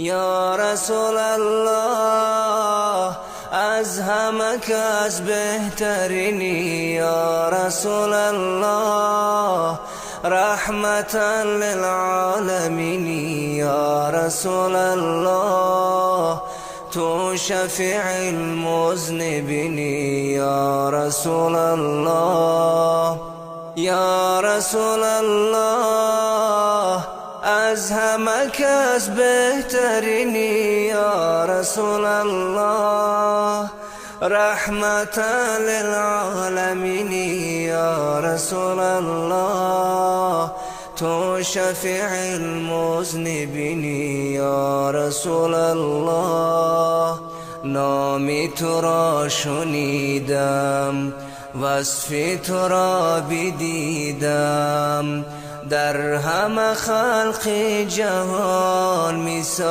یا رسول الله از همه کس بهترینی، یا رسول الله رحمتا للعالمین، یا رسول الله تو شفیع المذنبین، یا رسول الله یا رسول الله از همه کس بهترینی، یا رسول الله رحمتا للعالمین، یا رسول الله تو شفیع المذنبین، یا رسول الله نامی تو را شنیدم وصفی تو را بدیدم، در همه خلق جهان مثال